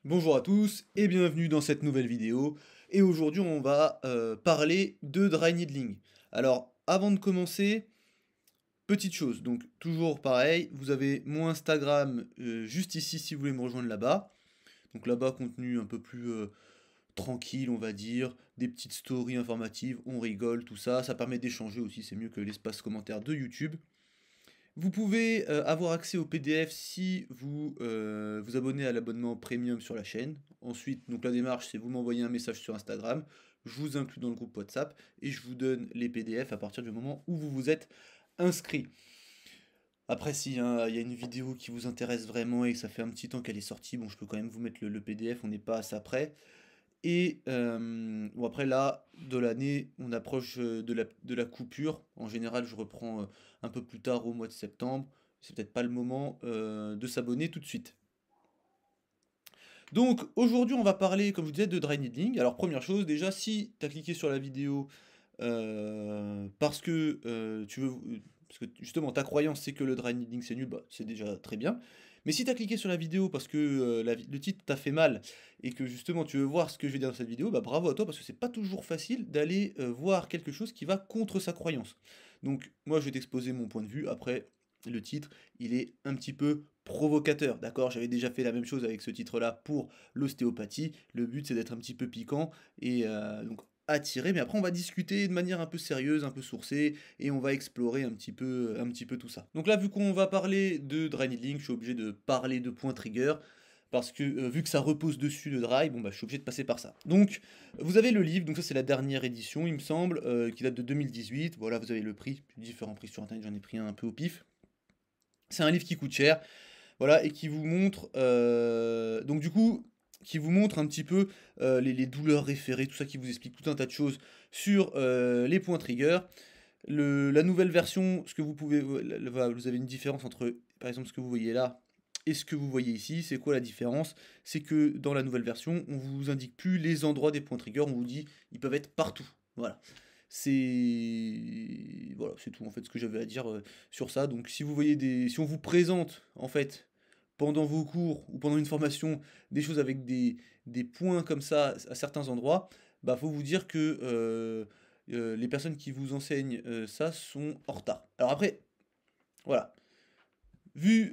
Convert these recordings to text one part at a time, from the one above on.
Bonjour à tous et bienvenue dans cette nouvelle vidéo. Et aujourd'hui on va parler de dry needling. Alors avant de commencer, petite chose, donc toujours pareil, vous avez mon Instagram juste ici si vous voulez me rejoindre là-bas. Donc là-bas contenu un peu plus tranquille on va dire, des petites stories informatives, on rigole, tout ça. Ça permet d'échanger aussi, c'est mieux que l'espace commentaire de YouTube. Vous pouvez avoir accès au PDF si vous vous abonnez à l'abonnement premium sur la chaîne. Ensuite, donc la démarche, c'est vous m'envoyez un message sur Instagram, je vous inclus dans le groupe WhatsApp et je vous donne les PDF à partir du moment où vous vous êtes inscrit. Après, si hein, il y a une vidéo qui vous intéresse vraiment et que ça fait un petit temps qu'elle est sortie, bon, je peux quand même vous mettre le PDF, on n'est pas à ça près. Et bon après là, de l'année, on approche de la coupure. En général, je reprends un peu plus tard au mois de septembre. C'est peut-être pas le moment de s'abonner tout de suite. Donc aujourd'hui, on va parler, comme je vous disais, de dry needling. Alors première chose, déjà, si tu as cliqué sur la vidéo parce que tu veux, parce que justement ta croyance c'est que le dry needling c'est nul, bah, c'est déjà très bien. Mais si tu as cliqué sur la vidéo parce que le titre t'a fait mal et que justement tu veux voir ce que je vais dire dans cette vidéo, bah bravo à toi parce que c'est pas toujours facile d'aller voir quelque chose qui va contre sa croyance. Donc moi je vais t'exposer mon point de vue. Après le titre il est un petit peu provocateur, d'accord? J'avais déjà fait la même chose avec ce titre-là pour l'ostéopathie. Le but c'est d'être un petit peu piquant et donc attiré, mais après on va discuter de manière un peu sérieuse, un peu sourcée, et on va explorer un petit peu tout ça. Donc là, vu qu'on va parler de dry needling, je suis obligé de parler de points trigger, parce que vu que ça repose dessus le dry, bon bah je suis obligé de passer par ça. Donc vous avez le livre, donc ça c'est la dernière édition, il me semble, qui date de 2018. Voilà, vous avez le prix, différents prix sur internet, j'en ai pris un peu au pif. C'est un livre qui coûte cher, voilà, et qui vous montre, donc du coup, qui vous montre un petit peu les douleurs référées, tout ça, qui vous explique tout un tas de choses sur les points trigger. La nouvelle version, ce que vous pouvez, vous avez une différence entre, par exemple, ce que vous voyez là et ce que vous voyez ici. C'est quoi la différence? C'est que dans la nouvelle version, on vous indique plus les endroits des points trigger, on vous dit ils peuvent être partout. Voilà. C'est tout en fait ce que j'avais à dire sur ça. Donc si vous voyez si on vous présente en fait pendant vos cours ou pendant une formation des choses avec des points comme ça à certains endroits, bah faut vous dire que les personnes qui vous enseignent ça sont en retard. Alors après, voilà. Voilà. Vu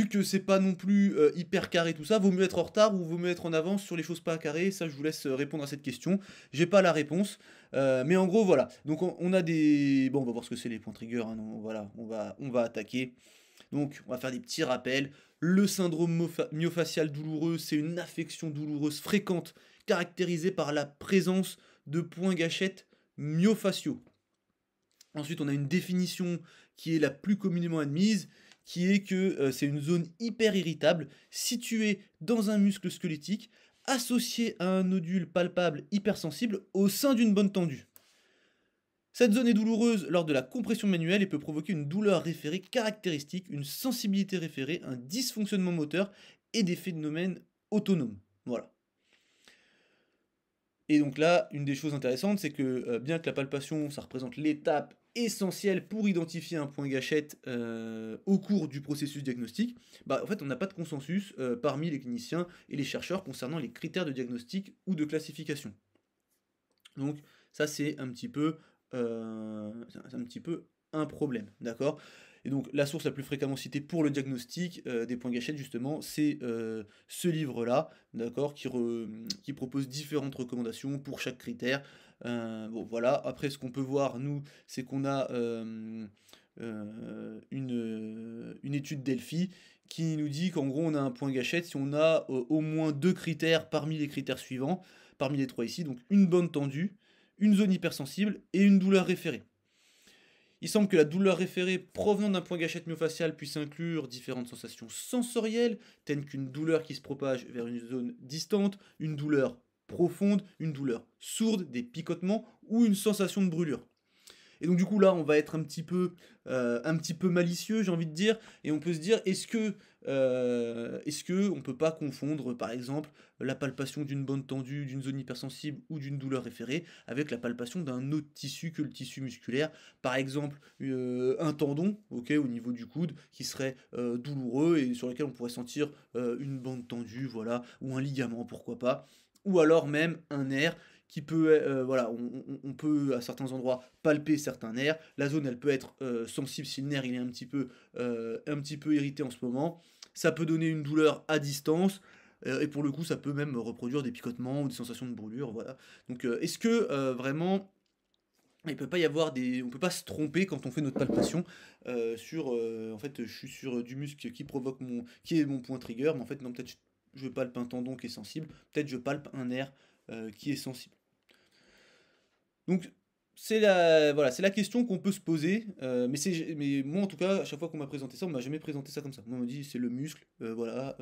que c'est pas non plus hyper carré tout ça, vaut mieux être en retard ou vaut mieux être en avance sur les choses pas carrées. Ça, je vous laisse répondre à cette question. J'ai pas la réponse, mais en gros, voilà. Donc on a des, bon, on va voir ce que c'est les points trigger. Hein, non, voilà, on va attaquer. Donc, on va faire des petits rappels. Le syndrome myofacial douloureux, c'est une affection douloureuse fréquente caractérisée par la présence de points gâchettes myofaciaux. Ensuite, on a une définition qui est la plus communément admise, qui est que c'est une zone hyper irritable située dans un muscle squelettique associé à un nodule palpable hypersensible au sein d'une bande tendue. Cette zone est douloureuse lors de la compression manuelle et peut provoquer une douleur référée caractéristique, une sensibilité référée, un dysfonctionnement moteur et des phénomènes autonomes. Voilà. Et donc là, une des choses intéressantes, c'est que bien que la palpation, ça représente l'étape essentielle pour identifier un point gâchette au cours du processus diagnostique, bah en fait on n'a pas de consensus parmi les cliniciens et les chercheurs concernant les critères de diagnostic ou de classification. Donc ça c'est un petit peu un problème, d'accord? Et donc la source la plus fréquemment citée pour le diagnostic des points gâchettes justement, c'est ce livre-là, d'accord, qui propose différentes recommandations pour chaque critère. Bon voilà, après ce qu'on peut voir nous, c'est qu'on a une étude Delphi qui nous dit qu'en gros on a un point gâchette si on a au moins deux critères parmi les critères suivants, parmi les trois ici, donc une bande tendue, une zone hypersensible et une douleur référée. Il semble que la douleur référée provenant d'un point gâchette myofacial puisse inclure différentes sensations sensorielles, telles qu'une douleur qui se propage vers une zone distante, une douleur profonde, une douleur sourde, des picotements ou une sensation de brûlure. Et donc du coup là, on va être un petit peu malicieux, j'ai envie de dire, et on peut se dire, est-ce que on peut pas confondre, par exemple, la palpation d'une bande tendue, d'une zone hypersensible ou d'une douleur référée avec la palpation d'un autre tissu que le tissu musculaire, par exemple un tendon, ok, au niveau du coude, qui serait douloureux et sur lequel on pourrait sentir une bande tendue, voilà, ou un ligament, pourquoi pas, ou alors même un nerf qui peut, voilà, on peut à certains endroits palper certains nerfs. La zone, elle peut être sensible si le nerf il est un petit peu irrité en ce moment. Ça peut donner une douleur à distance. Et pour le coup, ça peut même reproduire des picotements ou des sensations de brûlure, voilà. Donc, est-ce que vraiment, il peut pas y avoir on peut pas se tromper quand on fait notre palpation en fait, je suis sur du muscle qui est mon point trigger, mais en fait, non, peut-être je palpe un tendon qui est sensible, peut-être je palpe un nerf qui est sensible. Donc, voilà, c'est la question qu'on peut se poser, mais moi en tout cas, à chaque fois qu'on m'a présenté ça, on m'a jamais présenté ça comme ça. Moi, on m'a dit c'est le muscle, voilà,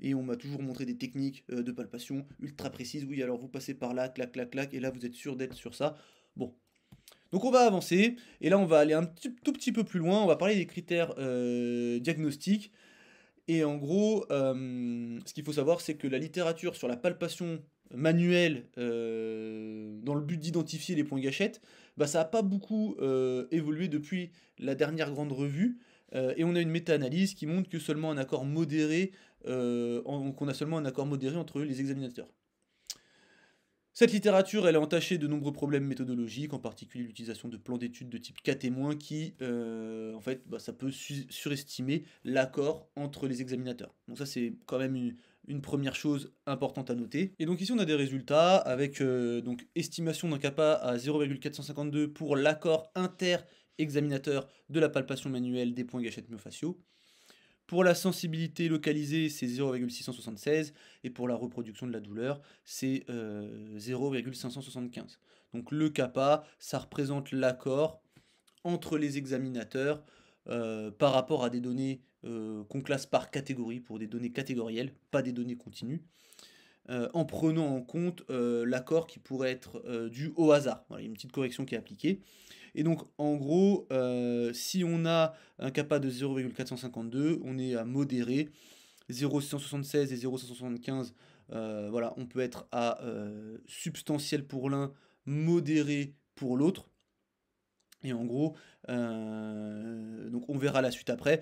et on m'a toujours montré des techniques de palpation ultra précises. Oui, alors vous passez par là, clac, clac, clac, et là vous êtes sûr d'être sur ça. Bon, donc on va avancer, et là on va aller tout petit peu plus loin, on va parler des critères diagnostiques. Et en gros, ce qu'il faut savoir, c'est que la littérature sur la palpation manuelle, dans le but d'identifier les points gâchettes, bah, ça n'a pas beaucoup évolué depuis la dernière grande revue. Et on a une méta-analyse qui montre que seulement un accord modéré, qu'on a seulement un accord modéré entre les examinateurs. Cette littérature, elle est entachée de nombreux problèmes méthodologiques, en particulier l'utilisation de plans d'études de type cas témoin qui, en fait, bah, ça peut surestimer l'accord entre les examinateurs. Donc ça, c'est quand même une première chose importante à noter. Et donc ici, on a des résultats avec donc estimation d'un kappa à 0,452 pour l'accord inter-examinateur de la palpation manuelle des points gâchettes myofasciaux. Pour la sensibilité localisée, c'est 0,676 et pour la reproduction de la douleur, c'est 0,575. Donc le kappa, ça représente l'accord entre les examinateurs par rapport à des données qu'on classe par catégorie pour des données catégorielles, pas des données continues, en prenant en compte l'accord qui pourrait être dû au hasard. Voilà, il y a une petite correction qui est appliquée. Et donc, en gros, si on a un kappa de 0,452, on est à modéré. 0,676 et 0,575, voilà, on peut être à substantiel pour l'un, modéré pour l'autre. Et en gros, donc on verra la suite après.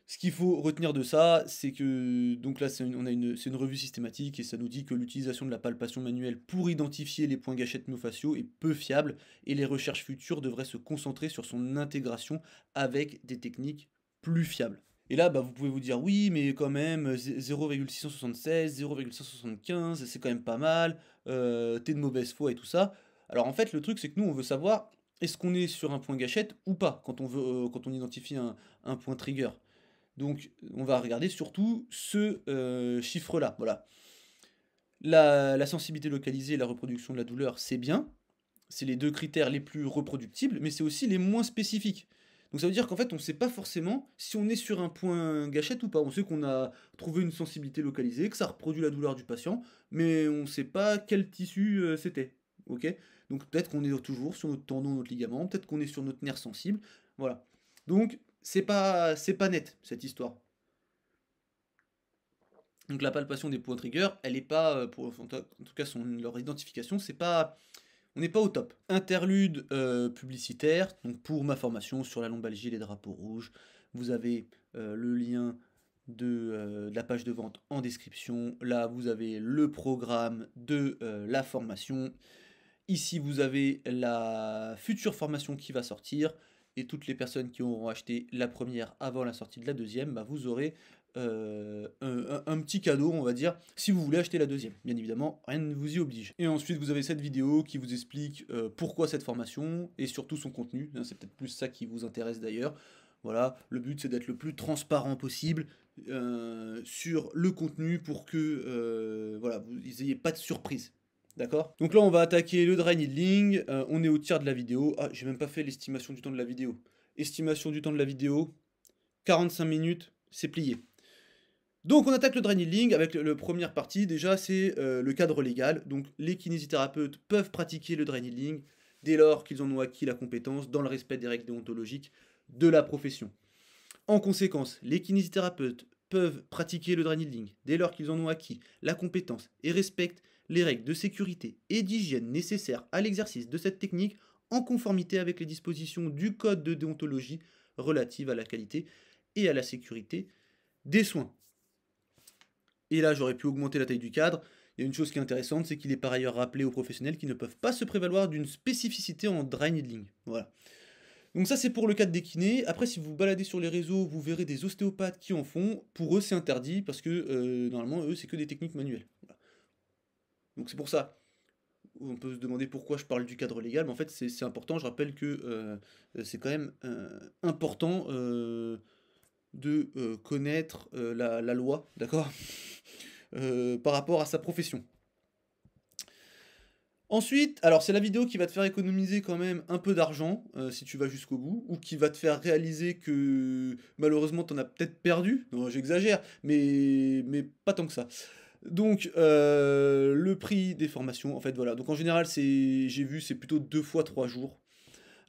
Ce qu'il faut retenir de ça, c'est que donc là c'est une revue systématique et ça nous dit que l'utilisation de la palpation manuelle pour identifier les points gâchettes myofasciaux est peu fiable et les recherches futures devraient se concentrer sur son intégration avec des techniques plus fiables. Et là, bah, vous pouvez vous dire oui, mais quand même 0,676, 0,175, c'est quand même pas mal, t'es de mauvaise foi et tout ça. Alors en fait, le truc c'est que nous on veut savoir est-ce qu'on est sur un point gâchette ou pas quand on identifie un point trigger. Donc, on va regarder surtout ce chiffre-là. Voilà. La sensibilité localisée et la reproduction de la douleur, c'est bien. C'est les deux critères les plus reproductibles, mais c'est aussi les moins spécifiques. Donc ça veut dire qu'en fait, on ne sait pas forcément si on est sur un point gâchette ou pas. On sait qu'on a trouvé une sensibilité localisée, que ça reproduit la douleur du patient, mais on ne sait pas quel tissu c'était. Ok. Donc peut-être qu'on est toujours sur notre tendon, notre ligament, peut-être qu'on est sur notre nerf sensible. Voilà. Donc c'est pas net cette histoire. Donc la palpation des points trigger, elle est pas en tout cas leur identification, c'est pas on n'est pas au top. Interlude publicitaire, donc pour ma formation sur la lombalgie et les drapeaux rouges, vous avez le lien de la page de vente en description. Là, vous avez le programme de la formation. Ici, vous avez la future formation qui va sortir. Et toutes les personnes qui auront acheté la première avant la sortie de la deuxième, bah, vous aurez un petit cadeau, on va dire, si vous voulez acheter la deuxième. Bien évidemment, rien ne vous y oblige. Et ensuite, vous avez cette vidéo qui vous explique pourquoi cette formation et surtout son contenu. C'est peut-être plus ça qui vous intéresse d'ailleurs. Voilà, le but c'est d'être le plus transparent possible sur le contenu pour que voilà, vous n'ayez pas de surprise. D'accord. Donc là, on va attaquer le dry needling. On est au tiers de la vidéo. Ah, j'ai même pas fait l'estimation du temps de la vidéo. Estimation du temps de la vidéo, 45 minutes, c'est plié. Donc on attaque le dry needling avec la première partie. Déjà, c'est le cadre légal. Donc les kinésithérapeutes peuvent pratiquer le dry needling dès lors qu'ils en ont acquis la compétence dans le respect des règles déontologiques de la profession. En conséquence, les kinésithérapeutes peuvent pratiquer le dry needling dès lors qu'ils en ont acquis la compétence et respectent les règles de sécurité et d'hygiène nécessaires à l'exercice de cette technique en conformité avec les dispositions du code de déontologie relatives à la qualité et à la sécurité des soins. Et là, j'aurais pu augmenter la taille du cadre. Il y a une chose qui est intéressante, c'est qu'il est par ailleurs rappelé aux professionnels qui ne peuvent pas se prévaloir d'une spécificité en dry needling. Voilà. Donc ça, c'est pour le cadre des kinés. Après, si vous vous baladez sur les réseaux, vous verrez des ostéopathes qui en font. Pour eux, c'est interdit parce que normalement, eux, c'est que des techniques manuelles. Voilà. Donc c'est pour ça. On peut se demander pourquoi je parle du cadre légal, mais en fait, c'est important. Je rappelle que c'est quand même important de connaître la loi, d'accord, par rapport à sa profession. Ensuite, alors c'est la vidéo qui va te faire économiser quand même un peu d'argent, si tu vas jusqu'au bout, ou qui va te faire réaliser que malheureusement t'en as peut-être perdu, non j'exagère, mais pas tant que ça. Donc le prix des formations, en fait voilà, donc en général j'ai vu c'est plutôt 2 fois 3 jours,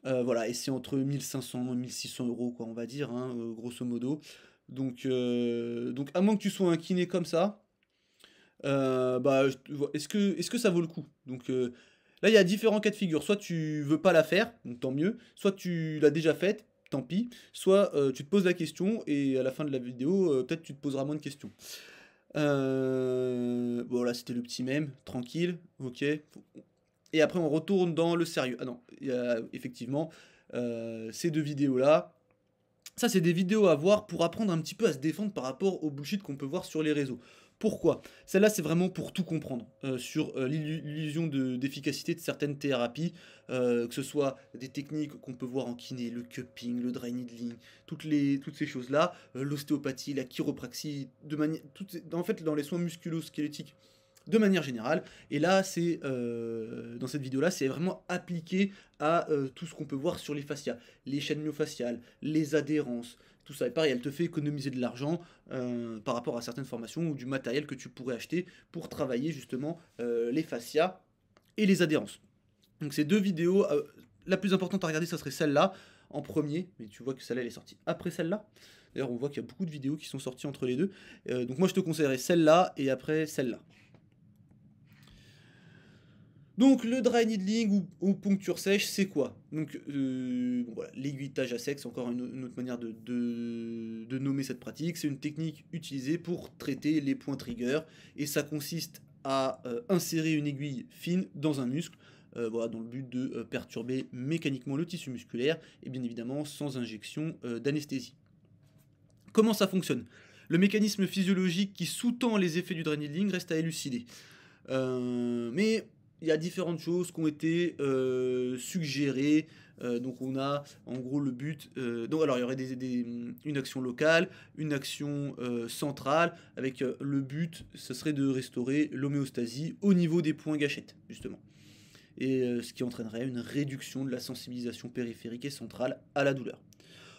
voilà, et c'est entre 1500 et 1600 euros quoi on va dire, hein, grosso modo. Donc à moins que tu sois un kiné comme ça, bah, est-ce que ça vaut le coup? Donc là, il y a différents cas de figure. Soit tu veux pas la faire, donc tant mieux. Soit tu l'as déjà faite, tant pis. Soit tu te poses la question et à la fin de la vidéo, peut-être tu te poseras moins de questions. Bon, là, c'était le petit mème, tranquille, ok. Et après, on retourne dans le sérieux. Ah non, il y a effectivement ces deux vidéos-là. Ça, c'est des vidéos à voir pour apprendre un petit peu à se défendre par rapport au bullshit qu'on peut voir sur les réseaux. Pourquoi? Celle-là, c'est vraiment pour tout comprendre sur l'illusion d'efficacité de certaines thérapies, que ce soit des techniques qu'on peut voir en kiné, le cupping, le dry needling, toutes ces choses-là, l'ostéopathie, la chiropraxie, en fait, dans les soins musculo-squelettiques de manière générale. Et là, dans cette vidéo-là, c'est vraiment appliqué à tout ce qu'on peut voir sur les fascias, les chaînes myofasciales, les adhérences, tout ça. Et pareil, elle te fait économiser de l'argent par rapport à certaines formations ou du matériel que tu pourrais acheter pour travailler justement les fascias et les adhérences. Donc ces deux vidéos, la plus importante à regarder, ça serait celle-là en premier, mais tu vois que celle-là elle est sortie après celle-là. D'ailleurs, on voit qu'il y a beaucoup de vidéos qui sont sorties entre les deux. Donc moi, je te conseillerais celle-là et après celle-là. Donc le dry needling ou poncture sèche, c'est quoi? Donc bon, voilà, l'aiguillage à sec, c'est encore une autre manière de nommer cette pratique. C'est une technique utilisée pour traiter les points triggers et ça consiste à insérer une aiguille fine dans un muscle, voilà, dans le but de perturber mécaniquement le tissu musculaire et bien évidemment sans injection d'anesthésie. Comment ça fonctionne? Le mécanisme physiologique qui sous-tend les effets du dry needling reste à élucider. Mais il y a différentes choses qui ont été suggérées. Donc on a en gros le but. Donc alors il y aurait une action locale, une action centrale, avec le but, ce serait de restaurer l'homéostasie au niveau des points gâchettes, justement. Et ce qui entraînerait une réduction de la sensibilisation périphérique et centrale à la douleur.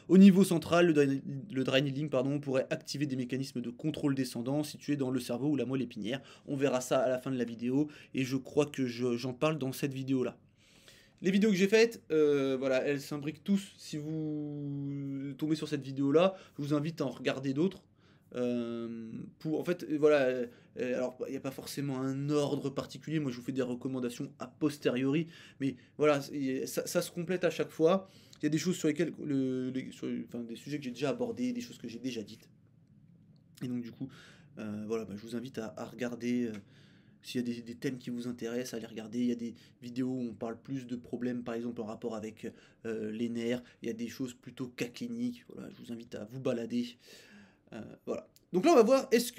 Au niveau central, le dry needling pourrait activer des mécanismes de contrôle descendant situés dans le cerveau ou la moelle épinière. On verra ça à la fin de la vidéo et je crois que j'en parle dans cette vidéo-là. Les vidéos que j'ai faites, voilà, elles s'imbriquent tous. Si vous tombez sur cette vidéo-là, je vous invite à en regarder d'autres. En fait, voilà, alors il n'y a pas forcément un ordre particulier. Moi, je vous fais des recommandations a posteriori, mais voilà, ça se complète à chaque fois. Il y a des choses sur lesquelles, des sujets que j'ai déjà abordés, des choses que j'ai déjà dites. Et donc du coup, voilà, je vous invite à regarder, s'il y a des thèmes qui vous intéressent, à les regarder. Il y a des vidéos où on parle plus de problèmes, par exemple en rapport avec les nerfs. Il y a des choses plutôt cas cliniques. Voilà, je vous invite à vous balader. Voilà. Donc là, on va voir, est-ce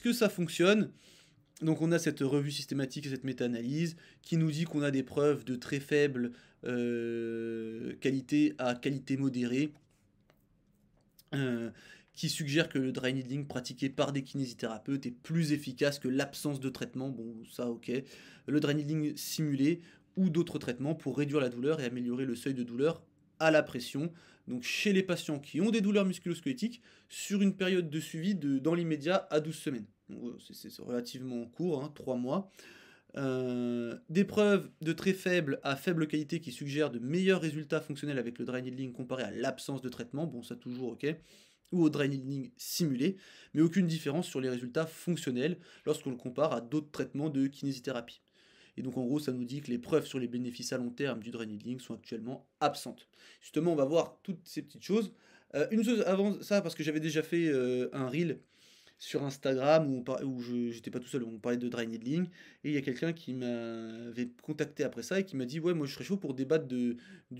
que ça fonctionne? Donc on a cette revue systématique et cette méta-analyse qui nous dit qu'on a des preuves de très faible qualité à qualité modérée, qui suggère que le dry needling pratiqué par des kinésithérapeutes est plus efficace que l'absence de traitement. Bon, ça ok. Le dry needling simulé ou d'autres traitements pour réduire la douleur et améliorer le seuil de douleur à la pression. Donc chez les patients qui ont des douleurs musculo-squelettiques sur une période de suivi dans l'immédiat à 12 semaines. C'est relativement court, hein, 3 mois. Des preuves de très faible à faible qualité qui suggèrent de meilleurs résultats fonctionnels avec le dry needling comparé à l'absence de traitement, bon ça toujours ok, ou au dry needling simulé, mais aucune différence sur les résultats fonctionnels lorsqu'on le compare à d'autres traitements de kinésithérapie. Et donc en gros ça nous dit que les preuves sur les bénéfices à long terme du dry needling sont actuellement absentes. Justement on va voir toutes ces petites choses. Une chose avant ça, parce que j'avais déjà fait un reel sur Instagram où j'étais pas tout seul, où on parlait de dry needling, et il y a quelqu'un qui m'avait contacté après ça et qui m'a dit ouais moi je serais chaud pour débattre du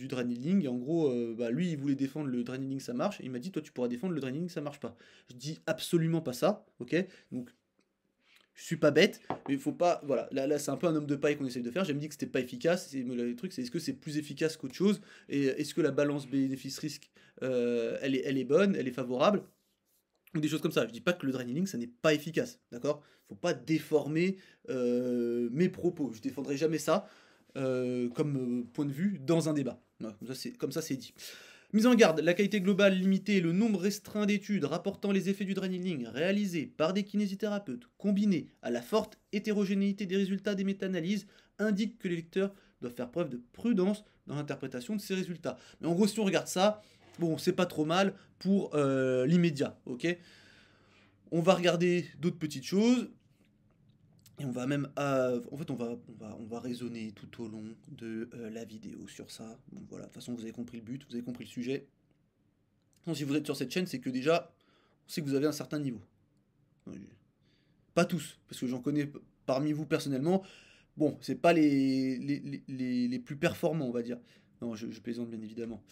dry needling, et en gros bah, lui il voulait défendre le dry needling ça marche, et il m'a dit toi tu pourras défendre le dry needling ça marche pas. Je dis absolument pas ça, ok, donc je suis pas bête, mais il faut pas, voilà, là c'est un peu un homme de paille qu'on essaye de faire, j'ai me dit que c'était pas efficace, le truc c'est est-ce que c'est plus efficace qu'autre chose, et est-ce que la balance bénéfice-risque elle est bonne, elle est favorable, ou des choses comme ça. Je dis pas que le dry needling, ça n'est pas efficace, d'accord? Faut pas déformer mes propos. Je défendrai jamais ça comme point de vue dans un débat. Voilà, comme ça, c'est dit. Mise en garde, la qualité globale limitée et le nombre restreint d'études rapportant les effets du dry needling réalisées par des kinésithérapeutes, combinés à la forte hétérogénéité des résultats des méta-analyses, indiquent que les lecteurs doivent faire preuve de prudence dans l'interprétation de ces résultats. Mais en gros, si on regarde ça, bon, c'est pas trop mal pour l'immédiat, ok? On va regarder d'autres petites choses. Et on va même, en fait, on va raisonner tout au long de la vidéo sur ça. Donc voilà, de toute façon, vous avez compris le but, vous avez compris le sujet. Donc, si vous êtes sur cette chaîne, c'est que déjà, on sait que vous avez un certain niveau. Pas tous, parce que j'en connais parmi vous personnellement. Bon, c'est pas les plus performants, on va dire. Non, je plaisante bien évidemment.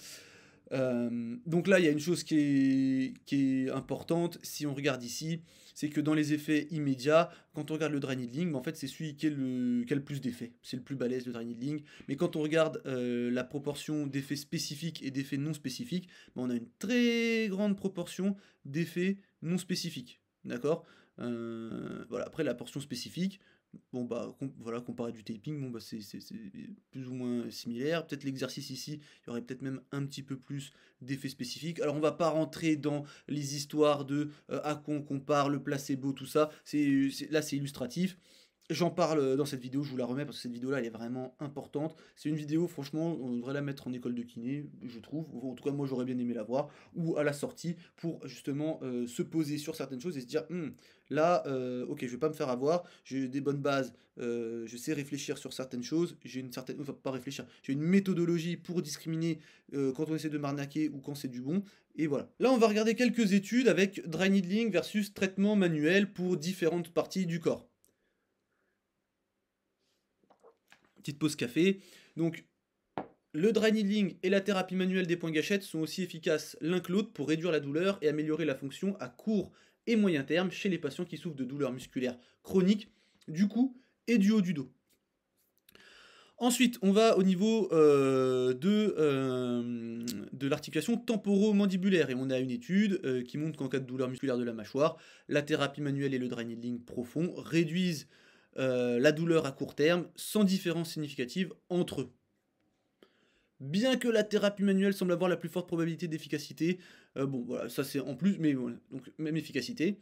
Donc là, il y a une chose qui est importante, si on regarde ici, c'est que dans les effets immédiats, quand on regarde le dry needling, en fait c'est celui qui a le plus d'effets, c'est le plus balèze le dry needling, mais quand on regarde la proportion d'effets spécifiques et d'effets non spécifiques, ben, on a une très grande proportion d'effets non spécifiques, d'accord. Voilà, après la portion spécifique, bon bah voilà, comparé à du taping, bon bah c'est plus ou moins similaire. Peut-être l'exercice ici, il y aurait peut-être même un petit peu plus d'effets spécifiques. Alors on va pas rentrer dans les histoires de à quoi on compare, le placebo, tout ça. Là c'est illustratif. J'en parle dans cette vidéo, je vous la remets parce que cette vidéo-là, elle est vraiment importante. C'est une vidéo, franchement, on devrait la mettre en école de kiné, je trouve. En tout cas, moi, j'aurais bien aimé la voir. Ou à la sortie, pour justement se poser sur certaines choses et se dire, là, ok, je vais pas me faire avoir, j'ai des bonnes bases, je sais réfléchir sur certaines choses, j'ai une certaine... Enfin, pas réfléchir, j'ai une méthodologie pour discriminer quand on essaie de m'arnaquer ou quand c'est du bon. Et voilà. Là, on va regarder quelques études avec dry needling versus traitement manuel pour différentes parties du corps. Petite pause café. Donc, le dry needling et la thérapie manuelle des points gâchettes sont aussi efficaces l'un que l'autre pour réduire la douleur et améliorer la fonction à court et moyen terme chez les patients qui souffrent de douleurs musculaires chroniques du cou et du haut du dos. Ensuite, on va au niveau de l'articulation temporomandibulaire, et on a une étude qui montre qu'en cas de douleur musculaire de la mâchoire, la thérapie manuelle et le dry needling profond réduisent la douleur à court terme sans différence significative entre eux. Bien que la thérapie manuelle semble avoir la plus forte probabilité d'efficacité, bon voilà, ça c'est en plus, mais voilà, donc même efficacité.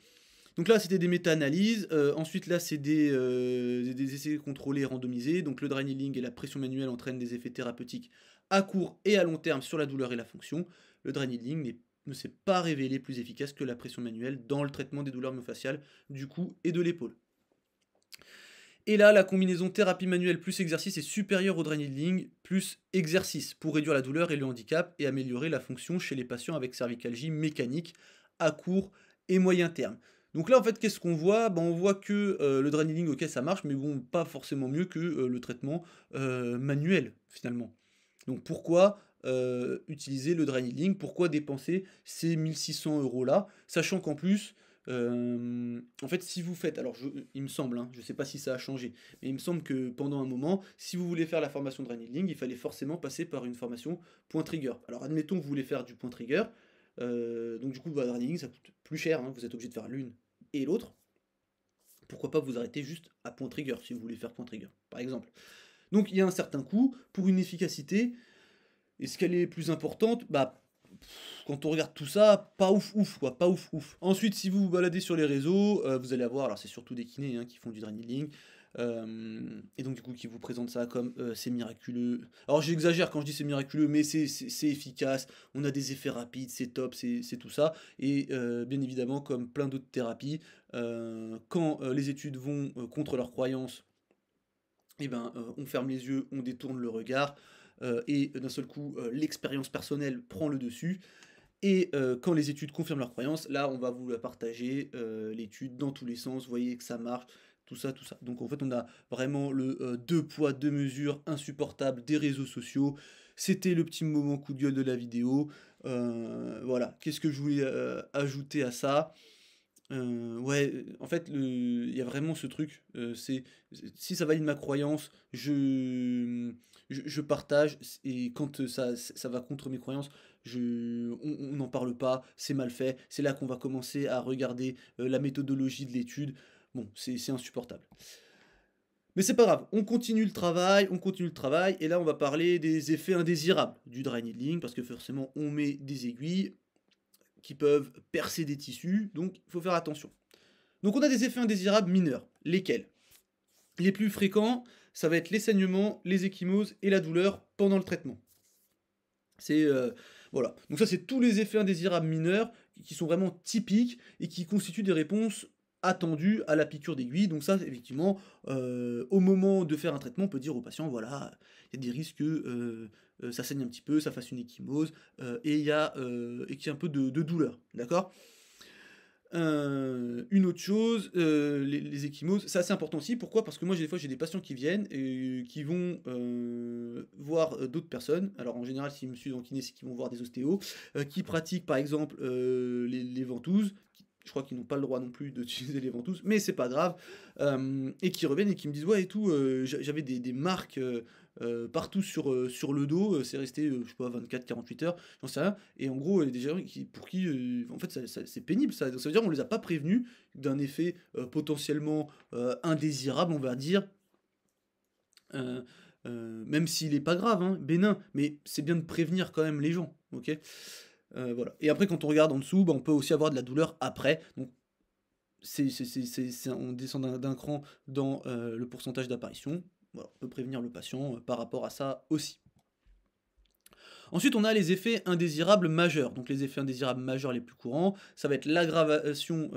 Donc là c'était des méta-analyses, ensuite là c'est des essais contrôlés randomisés, donc le dry needling et la pression manuelle entraînent des effets thérapeutiques à court et à long terme sur la douleur et la fonction. Le dry needling ne s'est pas révélé plus efficace que la pression manuelle dans le traitement des douleurs myofasciales du cou et de l'épaule. Et là, la combinaison thérapie manuelle plus exercice est supérieure au dry needling plus exercice pour réduire la douleur et le handicap et améliorer la fonction chez les patients avec cervicalgie mécanique à court et moyen terme. Donc là, en fait, qu'est-ce qu'on voit? On voit que le dry needling, ok, ça marche, mais bon, pas forcément mieux que le traitement manuel, finalement. Donc pourquoi utiliser le dry needling? Pourquoi dépenser ces 1600 € là, sachant qu'en plus, en fait, si vous faites, alors il me semble, hein, je ne sais pas si ça a changé, mais il me semble que pendant un moment, si vous voulez faire la formation dry needling, il fallait forcément passer par une formation point trigger. Alors admettons que vous voulez faire du point trigger, donc du coup, le dry needling ça coûte plus cher, hein, vous êtes obligé de faire l'une et l'autre. Pourquoi pas vous arrêter juste à point trigger si vous voulez faire point trigger, par exemple. Donc il y a un certain coût pour une efficacité. Est-ce qu'elle est plus importante? Bah, quand on regarde tout ça, pas ouf ouf, quoi, pas ouf ouf. Ensuite, si vous vous baladez sur les réseaux, vous allez avoir, alors c'est surtout des kinés hein, qui font du dry needling, Et donc du coup qui vous présente ça comme c'est miraculeux. Alors j'exagère quand je dis c'est miraculeux, mais c'est efficace, on a des effets rapides, c'est top, c'est tout ça. Et bien évidemment, comme plein d'autres thérapies, quand les études vont contre leurs croyances, eh ben, on ferme les yeux, on détourne le regard, et d'un seul coup, l'expérience personnelle prend le dessus. Et quand les études confirment leurs croyances, là, on va vous la partager, l'étude dans tous les sens, vous voyez que ça marche, tout ça, tout ça. Donc en fait, on a vraiment le 2 poids, 2 mesures insupportable des réseaux sociaux. C'était le petit moment coup de gueule de la vidéo. Voilà, qu'est-ce que je voulais ajouter à ça? Ouais, en fait, il y a vraiment ce truc, si ça valide ma croyance, je partage, et quand ça va contre mes croyances, on n'en parle pas, c'est mal fait. C'est là qu'on va commencer à regarder la méthodologie de l'étude. Bon, c'est insupportable. Mais c'est pas grave, on continue le travail, et là on va parler des effets indésirables du dry needling, parce que forcément on met des aiguilles qui peuvent percer des tissus, donc il faut faire attention. Donc on a des effets indésirables mineurs. Lesquels? Les plus fréquents, ça va être les saignements, les ecchymoses et la douleur pendant le traitement. C'est voilà. Donc ça, c'est tous les effets indésirables mineurs qui sont vraiment typiques et qui constituent des réponses attendues à la piqûre d'aiguille. Donc ça, effectivement, au moment de faire un traitement, on peut dire au patient, voilà, il y a des risques que ça saigne un petit peu, ça fasse une ecchymose, et qu'il y ait un peu de douleur, d'accord? Une autre chose, les ecchymoses, c'est assez important aussi. Pourquoi? Parce que moi, des fois, j'ai des patients qui viennent et qui vont voir d'autres personnes. Alors, en général, s'ils me suivent en kiné, c'est qu'ils vont voir des ostéos qui pratiquent, par exemple, les ventouses. Je crois qu'ils n'ont pas le droit non plus d'utiliser les ventouses, mais c'est pas grave. Et qui reviennent et qui me disent, ouais, et tout, j'avais des marques partout sur le dos, c'est resté, je sais pas, 24-48 heures, j'en sais rien. Et en gros, il y a des gens pour qui, en fait, c'est pénible, ça. Donc ça veut dire qu'on les a pas prévenus d'un effet potentiellement indésirable, on va dire, euh, même s'il est pas grave, hein, bénin, mais c'est bien de prévenir quand même les gens, ok? Voilà. Et après, quand on regarde en dessous, bah, on peut aussi avoir de la douleur après. Donc, on descend d'un cran dans le pourcentage d'apparition. Voilà, on peut prévenir le patient par rapport à ça aussi. Ensuite, on a les effets indésirables majeurs. Donc les effets indésirables majeurs les plus courants, ça va être l'aggravation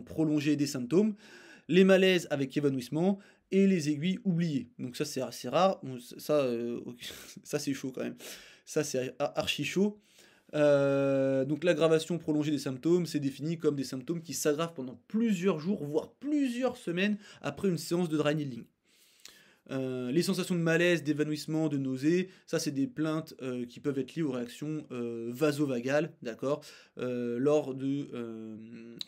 prolongée des symptômes, les malaises avec évanouissement et les aiguilles oubliées. Donc ça c'est assez rare, ça c'est chaud quand même. Ça c'est archi chaud. Donc l'aggravation prolongée des symptômes, c'est défini comme des symptômes qui s'aggravent pendant plusieurs jours, voire plusieurs semaines après une séance de dry needling. Les sensations de malaise, d'évanouissement, de nausée, ça c'est des plaintes qui peuvent être liées aux réactions vasovagales, d'accord, qu'on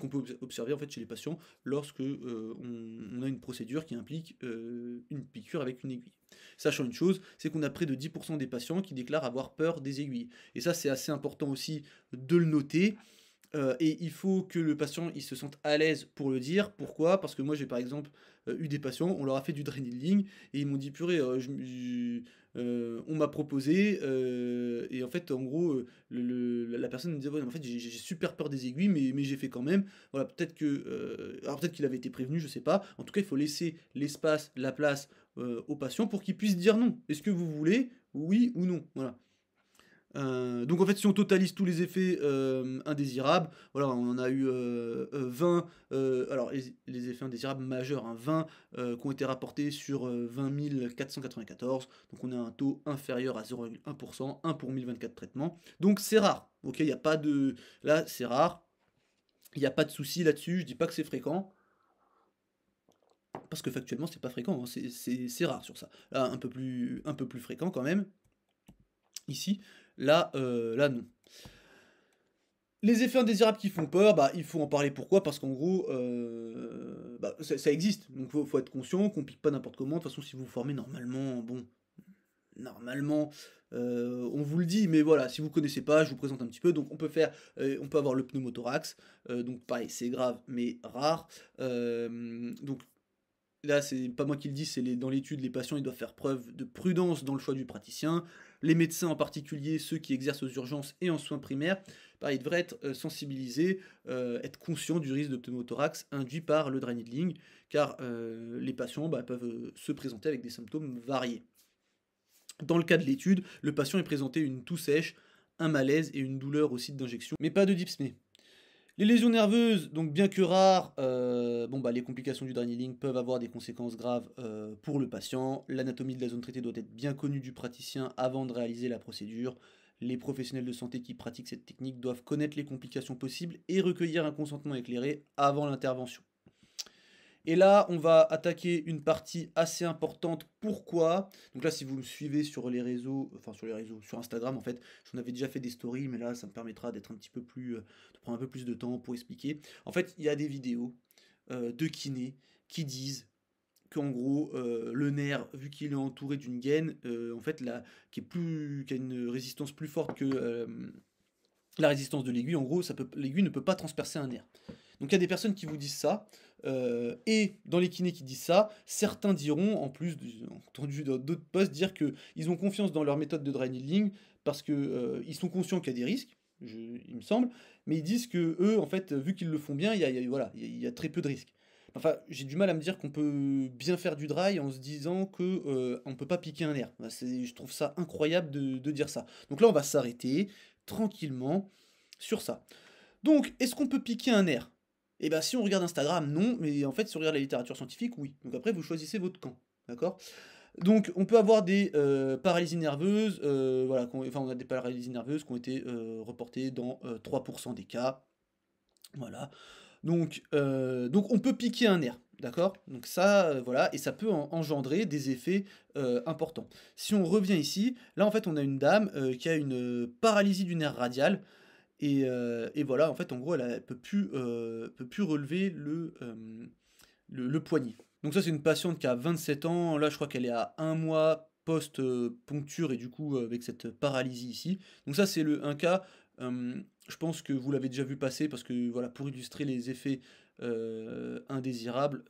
peut observer en fait chez les patients lorsque on a une procédure qui implique une piqûre avec une aiguille. Sachant une chose, c'est qu'on a près de 10% des patients qui déclarent avoir peur des aiguilles. Et ça c'est assez important aussi de le noter. Et il faut que le patient il se sente à l'aise pour le dire. Pourquoi? Parce que moi j'ai par exemple eu des patients, on leur a fait du dry needling et ils m'ont dit purée, on m'a proposé, et en fait en gros la personne me disait ouais, en fait j'ai super peur des aiguilles, mais j'ai fait quand même. Voilà, peut-être que alors peut-être qu'il avait été prévenu, je sais pas. En tout cas il faut laisser l'espace, la place au patient pour qu'il puisse dire non. Est-ce que vous voulez, oui ou non? Voilà. Donc en fait, si on totalise tous les effets indésirables, voilà, on en a eu 20, alors les effets indésirables majeurs, hein, 20 qui ont été rapportés sur 20 494, donc on a un taux inférieur à 0,1%, 1 pour 1024 traitements, donc c'est rare, ok, il n'y a pas de... Là, c'est rare, il n'y a pas de souci là-dessus, je dis pas que c'est fréquent, parce que factuellement, c'est pas fréquent, hein, c'est rare sur ça. Là, un peu plus fréquent quand même, ici, là non. Les effets indésirables qui font peur, bah, il faut en parler. Pourquoi? Parce qu'en gros, bah, ça existe. Donc faut être conscient qu'on pique pas n'importe comment. De toute façon, si vous vous formez normalement, bon, normalement, on vous le dit, mais voilà, si vous connaissez pas, je vous présente un petit peu. Donc on peut avoir le pneumothorax. Donc pareil, c'est grave, mais rare. Donc là, c'est pas moi qui le dis, dans l'étude, les patients ils doivent faire preuve de prudence dans le choix du praticien. Les médecins en particulier, ceux qui exercent aux urgences et en soins primaires, bah, il devrait être sensibilisé, être conscient du risque de pneumothorax induit par le dry needling, car les patients bah, peuvent se présenter avec des symptômes variés. Dans le cas de l'étude, le patient est présenté une toux sèche, un malaise et une douleur au site d'injection, mais pas de dyspnée. Les lésions nerveuses, donc bien que rares, bon, bah, les complications du dry needling peuvent avoir des conséquences graves pour le patient. L'anatomie de la zone traitée doit être bien connue du praticien avant de réaliser la procédure. Les professionnels de santé qui pratiquent cette technique doivent connaître les complications possibles et recueillir un consentement éclairé avant l'intervention. Et là, on va attaquer une partie assez importante. Pourquoi? Donc là, si vous me suivez sur les réseaux, enfin sur les réseaux, sur Instagram en fait, j'en avais déjà fait des stories, mais là, ça me permettra d'être un petit peu plus, de prendre un peu plus de temps pour expliquer. En fait, il y a des vidéos de kinés qui disent qu'en gros, le nerf, vu qu'il est entouré d'une gaine, en fait, là, qui a une résistance plus forte que la résistance de l'aiguille, en gros, l'aiguille ne peut pas transpercer un nerf. Donc il y a des personnes qui vous disent ça, et dans les kinés qui disent ça, certains diront, en plus, j'ai entendu dans d'autres posts dire qu'ils ont confiance dans leur méthode de dry needling parce que ils sont conscients qu'il y a des risques, il me semble, mais ils disent que eux, en fait, vu qu'ils le font bien, voilà, il y a très peu de risques. Enfin, j'ai du mal à me dire qu'on peut bien faire du dry en se disant que on peut pas piquer un nerf. Bah, je trouve ça incroyable de dire ça. Donc là, on va s'arrêter tranquillement sur ça. Donc, est-ce qu'on peut piquer un nerf? Eh bien, si on regarde Instagram, non, mais en fait, si on regarde la littérature scientifique, oui. Donc après, vous choisissez votre camp, d'accord? Donc, on peut avoir des paralysies nerveuses, voilà, enfin, on a des paralysies nerveuses qui ont été reportées dans 3% des cas, voilà. Donc on peut piquer un nerf, d'accord? Donc ça, voilà, et ça peut engendrer des effets importants. Si on revient ici, là, en fait, on a une dame qui a une paralysie du nerf radial, et voilà, en fait, en gros, elle peut plus relever le poignet. Donc ça, c'est une patiente qui a 27 ans. Là, je crois qu'elle est à un mois post-poncture et du coup, avec cette paralysie ici. Donc ça, c'est un cas, je pense que vous l'avez déjà vu passer parce que, voilà, pour illustrer les effets indésirables,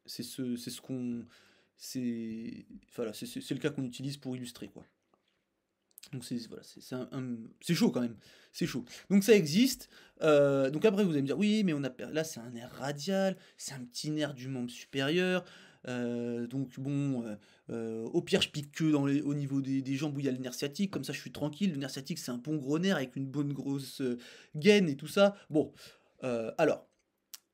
c'est ce qu'on... Voilà, c'est le cas qu'on utilise pour illustrer, quoi. Donc voilà, c'est chaud quand même, c'est chaud. Donc ça existe. Donc après vous allez me dire oui, mais là c'est un nerf radial, c'est un petit nerf du membre supérieur. Donc bon, au pire je pique que au niveau des jambes où il y a le nerf sciatique, comme ça je suis tranquille. Le nerf sciatique c'est un bon gros nerf avec une bonne grosse gaine et tout ça. Bon, alors.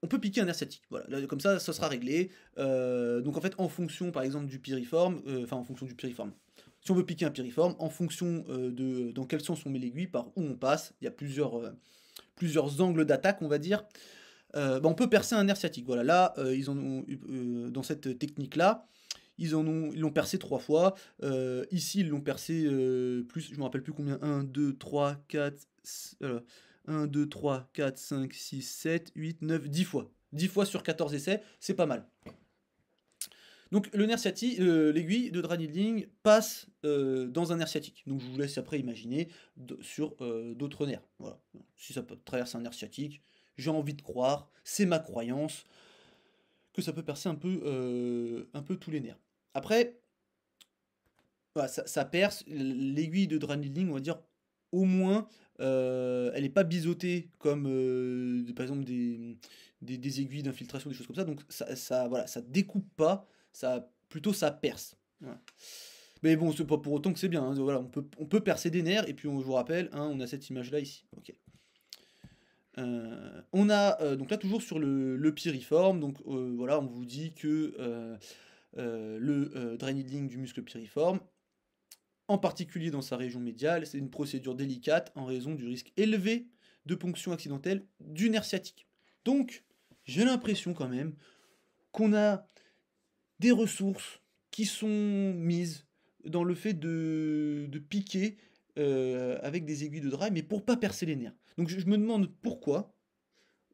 On peut piquer un nerf sciatique, voilà, là, comme ça sera réglé. Donc en fait, en fonction par exemple du piriforme, enfin en fonction du piriforme, si on veut piquer un piriforme, en fonction de dans quel sens on met l'aiguille, par où on passe, il y a plusieurs angles d'attaque, on va dire. Bah, on peut percer un nerf sciatique. Voilà, là, ils en ont dans cette technique-là, ils l'ont percé 3 fois. Ici, ils l'ont percé plus, je me rappelle plus combien, 1, 2, 3, 4, 1, 2, 3, 4, 5, 6, 7, 8, 9, 10 fois. 10 fois sur 14 essais, c'est pas mal. Donc le nerf sciatique, l'aiguille de dry needling passe dans un nerf sciatique. Donc je vous laisse après imaginer sur d'autres nerfs. Voilà. Si ça peut traverser un nerf sciatique, j'ai envie de croire, c'est ma croyance, que ça peut percer un peu tous les nerfs. Après, voilà, ça perce l'aiguille de dry needling, on va dire au moins, elle n'est pas biseautée comme par exemple des aiguilles d'infiltration, des choses comme ça. Donc voilà, ça découpe pas, plutôt ça perce. Voilà. Mais bon, c'est pas pour autant que c'est bien, hein. Voilà, on peut percer des nerfs, et puis je vous rappelle, hein, on a cette image là ici. Ok. On a donc là toujours sur le piriforme, donc voilà, on vous dit que le dry needling du muscle piriforme, en particulier dans sa région médiale, c'est une procédure délicate en raison du risque élevé de ponction accidentelle du nerf sciatique. Donc, j'ai l'impression quand même qu'on a des ressources qui sont mises dans le fait de piquer avec des aiguilles de dry, mais pour pas percer les nerfs. Donc je me demande pourquoi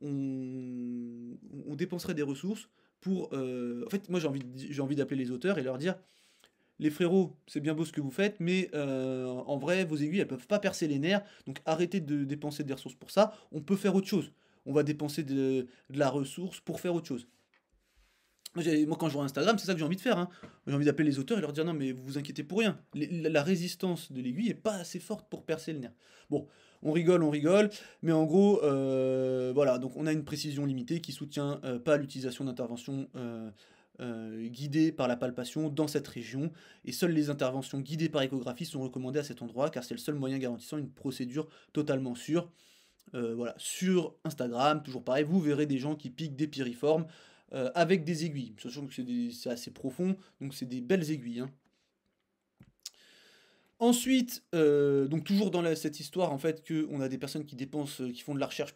on dépenserait des ressources pour... En fait, moi j'ai envie d'appeler les auteurs et leur dire, les frérots, c'est bien beau ce que vous faites, mais en vrai, vos aiguilles, elles peuvent pas percer les nerfs, donc arrêtez de dépenser des ressources pour ça, on peut faire autre chose. On va dépenser de la ressource pour faire autre chose. Moi, quand je vois Instagram, c'est ça que j'ai envie de faire, hein. J'ai envie d'appeler les auteurs et leur dire: «Non, mais vous vous inquiétez pour rien. La résistance de l'aiguille est pas assez forte pour percer le nerf». Bon, on rigole, mais en gros, voilà, donc on a une précision limitée qui soutient pas l'utilisation d'interventions guidées par la palpation dans cette région, et seules les interventions guidées par échographie sont recommandées à cet endroit, car c'est le seul moyen garantissant une procédure totalement sûre. Voilà, sur Instagram, toujours pareil, vous verrez des gens qui piquent des piriformes avec des aiguilles, sachant que c'est assez profond, donc c'est des belles aiguilles, hein. Ensuite, donc toujours dans cette histoire en fait qu'on a des personnes qui dépensent, qui font de la recherche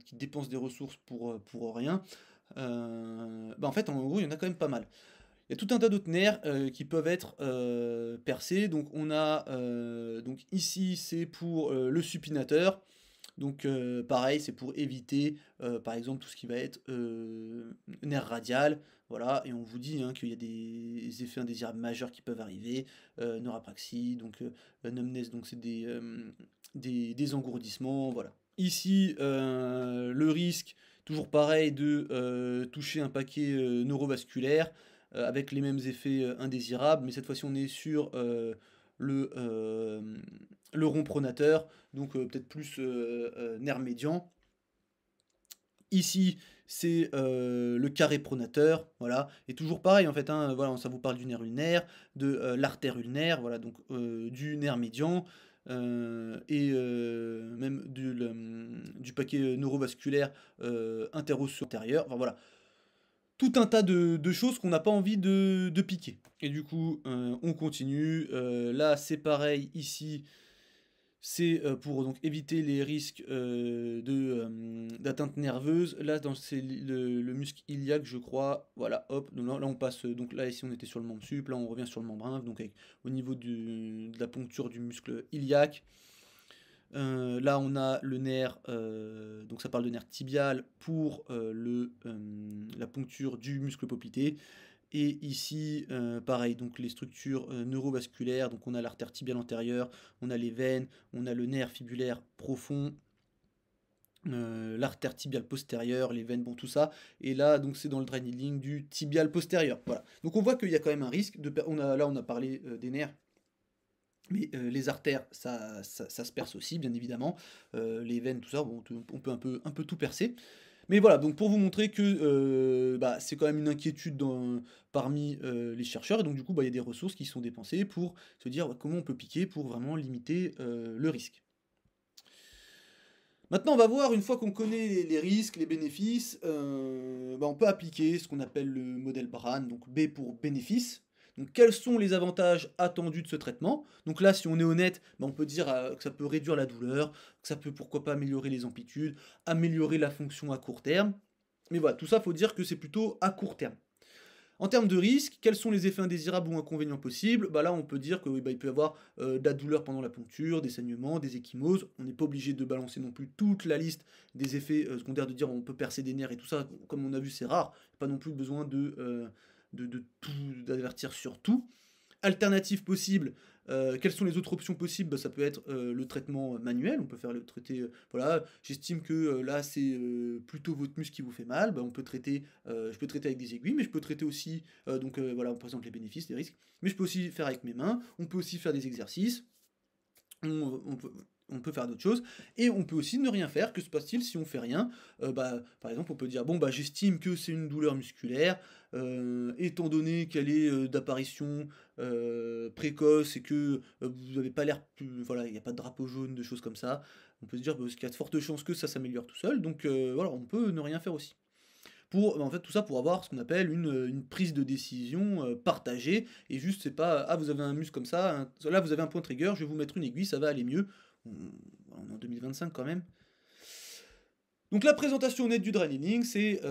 qui dépensent des ressources pour rien. Bah en fait en gros il y en a quand même pas mal. Il y a tout un tas d'autres nerfs qui peuvent être percés. Donc on a donc ici c'est pour le supinateur. Donc pareil, c'est pour éviter par exemple tout ce qui va être nerf radial, voilà, et on vous dit hein, qu'il y a des effets indésirables majeurs qui peuvent arriver, neurapraxie, donc numbness, donc c'est des engourdissements, voilà. Ici, le risque, toujours pareil, de toucher un paquet neurovasculaire, avec les mêmes effets indésirables, mais cette fois-ci on est sur le, euh, le rond pronateur, donc peut-être plus nerf médian. Ici, c'est le carré pronateur, voilà, et toujours pareil en fait, hein, voilà, ça vous parle du nerf ulnaire, de l'artère ulnaire, voilà, donc du nerf médian, et même du paquet neurovasculaire interosseux antérieur, enfin voilà, tout un tas de choses qu'on n'a pas envie de piquer. Et du coup, on continue, là c'est pareil, ici, c'est pour donc éviter les risques d'atteinte nerveuse. Là, c'est le muscle iliaque, je crois. Voilà, hop. Donc là, on passe. Donc là, ici, on était sur le membre sup. Là, on revient sur le membre infime. Donc, au niveau de la poncture du muscle iliaque. Là, on a le nerf. Donc, ça parle de nerf tibial pour la poncture du muscle poplité. Et ici, pareil, donc les structures neurovasculaires, donc on a l'artère tibiale antérieure, on a les veines, on a le nerf fibulaire profond, l'artère tibiale postérieure, les veines, bon tout ça. Et là, donc c'est dans le dry needling du tibial postérieur. Voilà. Donc on voit qu'il y a quand même un risque. Là, on a parlé des nerfs. Mais les artères, ça se perce aussi, bien évidemment. Les veines, tout ça, bon, on peut un peu tout percer. Mais voilà, donc pour vous montrer que bah, c'est quand même une inquiétude parmi les chercheurs, et donc du coup, bah, il y a des ressources qui sont dépensées pour se dire bah, comment on peut piquer pour vraiment limiter le risque. Maintenant, on va voir, une fois qu'on connaît les risques, les bénéfices, bah, on peut appliquer ce qu'on appelle le modèle Bran, donc B pour bénéfice. Donc quels sont les avantages attendus de ce traitement? Donc là, si on est honnête, bah, on peut dire que ça peut réduire la douleur, que ça peut pourquoi pas améliorer les amplitudes, améliorer la fonction à court terme. Mais voilà, tout ça, il faut dire que c'est plutôt à court terme. En termes de risque, quels sont les effets indésirables ou inconvénients possibles? Bah là, on peut dire que oui, bah, il peut y avoir de la douleur pendant la poncture, des saignements, des ecchymoses. On n'est pas obligé de balancer non plus toute la liste des effets secondaires, de dire on peut percer des nerfs et tout ça. Comme on a vu, c'est rare. Pas non plus besoin de tout d'avertir sur tout. Alternatives possibles, quelles sont les autres options possibles? Bah, ça peut être le traitement manuel, on peut faire le traiter, voilà, j'estime que là c'est plutôt votre muscle qui vous fait mal, bah, on peut traiter, je peux traiter avec des aiguilles, mais je peux traiter aussi, donc voilà, on présente les bénéfices, les risques, mais je peux aussi faire avec mes mains, on peut aussi faire des exercices, on peut, on peut faire d'autres choses, et on peut aussi ne rien faire. Que se passe-t-il si on fait rien? Bah, par exemple, on peut dire, bon, bah, j'estime que c'est une douleur musculaire, étant donné qu'elle est d'apparition précoce et que vous n'avez pas l'air plus... Voilà, il n'y a pas de drapeau jaune, de choses comme ça. On peut se dire qu'il y a de fortes chances que ça s'améliore tout seul, donc voilà, on peut ne rien faire aussi. En fait, tout ça pour avoir ce qu'on appelle une prise de décision partagée, et juste, c'est pas, ah, vous avez un muscle comme ça, là, vous avez un point trigger, je vais vous mettre une aiguille, ça va aller mieux. On est en 2025 quand même. Donc la présentation nette du dry needling, c'est,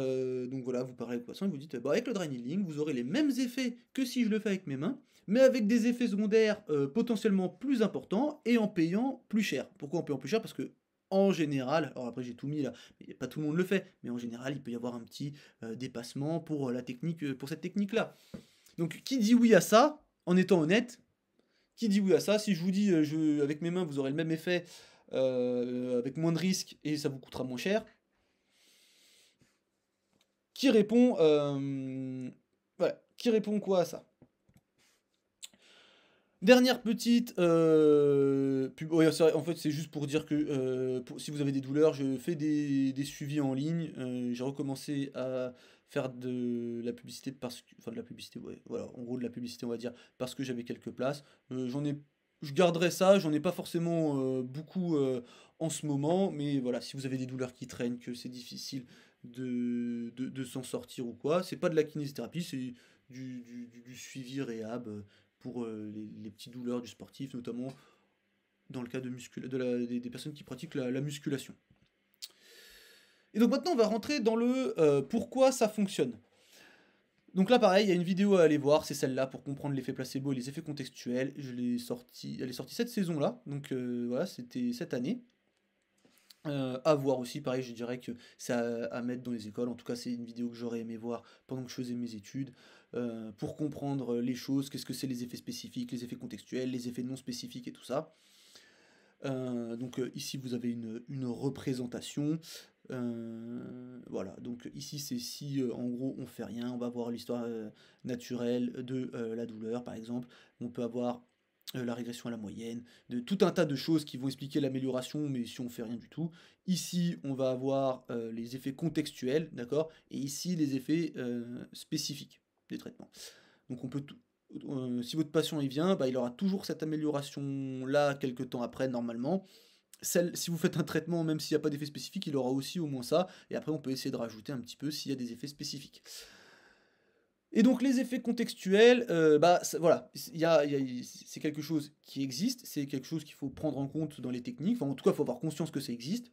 donc voilà, vous parlez avec le patient et vous dites, bah, avec le dry needling, vous aurez les mêmes effets que si je le fais avec mes mains, mais avec des effets secondaires potentiellement plus importants et en payant plus cher. Pourquoi en payant plus cher? Parce que en général, alors après j'ai tout mis là, mais pas tout le monde le fait, mais en général il peut y avoir un petit dépassement pour la technique, pour cette technique-là. Donc qui dit oui à ça, en étant honnête, qui dit oui à ça? Si je vous dis, avec mes mains vous aurez le même effet avec moins de risques et ça vous coûtera moins cher, qui répond Voilà, qui répond quoi à ça? Dernière petite pub, ouais, c'est vrai, en fait, c'est juste pour dire que si vous avez des douleurs, je fais des suivis en ligne. J'ai recommencé à faire de la publicité enfin de la publicité, ouais, voilà, en gros de la publicité, on va dire, parce que j'avais quelques places. Je garderai ça, j'en ai pas forcément beaucoup en ce moment, mais voilà, si vous avez des douleurs qui traînent, que c'est difficile de s'en sortir ou quoi, c'est pas de la kinésithérapie, c'est du suivi réhab. Pour les petites douleurs du sportif, notamment dans le cas des personnes qui pratiquent la musculation. Et donc maintenant, on va rentrer dans le pourquoi ça fonctionne. Donc là, pareil, il y a une vidéo à aller voir, c'est celle-là pour comprendre l'effet placebo et les effets contextuels. Elle est sortie cette saison-là, donc voilà, c'était cette année. À voir aussi, pareil, je dirais que c'est à mettre dans les écoles. En tout cas, c'est une vidéo que j'aurais aimé voir pendant que je faisais mes études, pour comprendre les choses, qu'est-ce que c'est les effets spécifiques, les effets contextuels, les effets non spécifiques et tout ça. Donc ici, vous avez une représentation. Voilà, donc ici, c'est si en gros on fait rien, on va voir l'histoire naturelle de la douleur, par exemple. On peut avoir la régression à la moyenne, de tout un tas de choses qui vont expliquer l'amélioration, mais si on fait rien du tout. Ici, on va avoir les effets contextuels, d'accord? Et ici, les effets spécifiques des traitements. Donc on peut si votre patient il vient, bah, il aura toujours cette amélioration là quelques temps après normalement. Si vous faites un traitement, même s'il n'y a pas d'effet spécifique, il aura aussi au moins ça. Et après, on peut essayer de rajouter un petit peu s'il y a des effets spécifiques. Et donc les effets contextuels, bah voilà, c'est quelque chose qui existe, c'est quelque chose qu'il faut prendre en compte dans les techniques. Enfin, en tout cas, il faut avoir conscience que ça existe.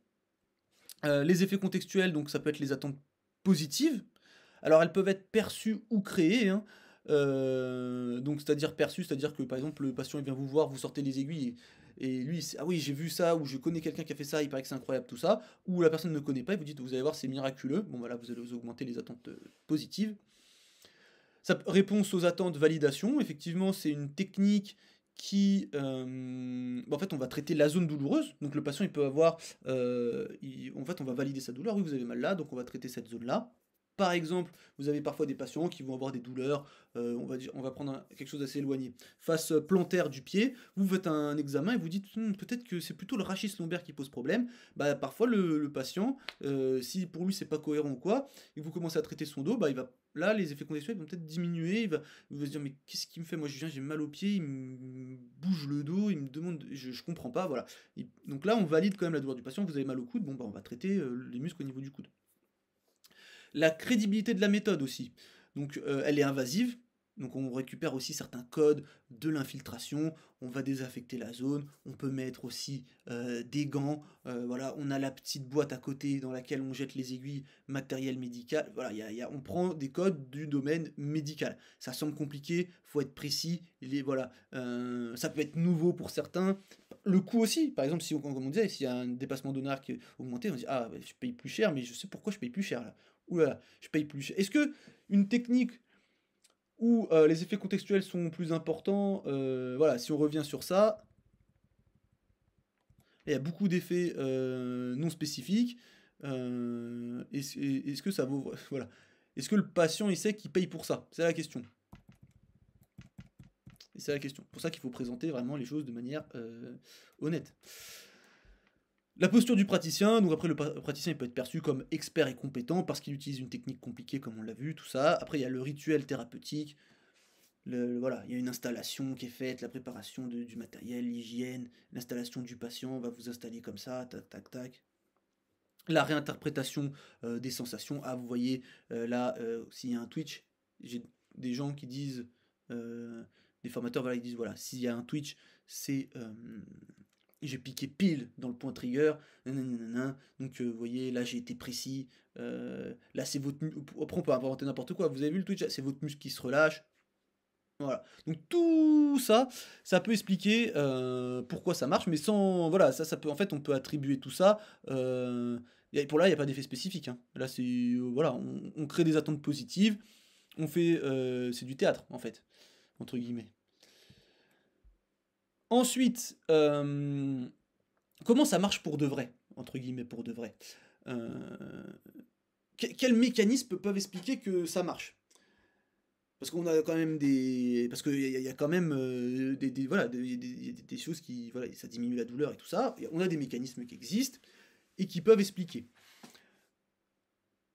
Les effets contextuels, donc ça peut être les attentes positives. Alors elles peuvent être perçues ou créées, hein. Donc c'est-à-dire perçues, c'est-à-dire que par exemple le patient il vient vous voir, vous sortez les aiguilles et lui ah oui j'ai vu ça ou je connais quelqu'un qui a fait ça, il paraît que c'est incroyable tout ça, ou la personne ne connaît pas et vous dites vous allez voir c'est miraculeux. Bon voilà vous allez augmenter les attentes positives. Réponse aux attentes, validation. Effectivement, c'est une technique qui, bah, en fait, on va traiter la zone douloureuse. Donc le patient, il peut avoir, en fait, on va valider sa douleur. Oui, vous avez mal là, donc on va traiter cette zone-là. Par exemple, vous avez parfois des patients qui vont avoir des douleurs, on va prendre quelque chose d'assez éloigné. Face plantaire du pied, vous faites un examen et vous dites peut-être que c'est plutôt le rachis lombaire qui pose problème. Bah, parfois, le patient, si pour lui c'est pas cohérent ou quoi, et que vous commencez à traiter son dos, bah, là, les effets contextuels vont peut-être diminuer. Il va se dire, mais qu'est-ce qu'il me fait? Moi, je viens, j'ai mal au pied, il me bouge le dos, il me demande, je comprends pas, voilà. Donc là, on valide quand même la douleur du patient. Vous avez mal au coude, bon, bah, on va traiter les muscles au niveau du coude. La crédibilité de la méthode aussi. Donc, elle est invasive. Donc on récupère aussi certains codes de l'infiltration, on va désaffecter la zone, on peut mettre aussi des gants, voilà, on a la petite boîte à côté dans laquelle on jette les aiguilles, matériel médical, voilà, on prend des codes du domaine médical. Ça semble compliqué, faut être précis, voilà, ça peut être nouveau pour certains. Le coût aussi, par exemple, comme on disait, s'il y a un dépassement d'honneur qui est augmenté, on dit ah je paye plus cher, mais je sais pourquoi je paye plus cher là. Ouh là là, je paye plus cher. Est-ce que une technique où les effets contextuels sont plus importants, voilà, si on revient sur ça, il y a beaucoup d'effets non spécifiques. Est-ce que ça vaut. Voilà. Est-ce que le patient il sait qu'il paye pour ça? C'est la question. Et c'est la question. C'est pour ça qu'il faut présenter vraiment les choses de manière honnête. La posture du praticien, donc après le praticien il peut être perçu comme expert et compétent parce qu'il utilise une technique compliquée comme on l'a vu, tout ça. Après il y a le rituel thérapeutique, voilà, il y a une installation qui est faite, la préparation du matériel, l'hygiène, l'installation du patient, on va vous installer comme ça, tac tac tac. La réinterprétation des sensations. Ah, vous voyez, là, s'il y a un twitch, j'ai des gens qui disent, des formateurs, voilà, ils disent, voilà, s'il y a un twitch, c'est j'ai piqué pile dans le point trigger, nanana, donc vous voyez, là j'ai été précis, là c'est votre après on peut inventer n'importe quoi, vous avez vu le twitch, c'est votre muscle qui se relâche, voilà. Donc tout ça, ça peut expliquer pourquoi ça marche, mais sans. Voilà, ça peut. En fait, on peut attribuer tout ça. Pour là, il n'y a pas d'effet spécifique, hein. Là, c'est. Voilà, on crée des attentes positives. On fait. C'est du théâtre, en fait, entre guillemets. Ensuite, comment ça marche pour de vrai, entre guillemets, pour de vrai. Quels mécanismes peuvent expliquer que ça marche? Parce qu'on a quand même des... Parce qu'il y a quand même voilà, des choses qui... Voilà, ça diminue la douleur et tout ça. Et on a des mécanismes qui existent et qui peuvent expliquer.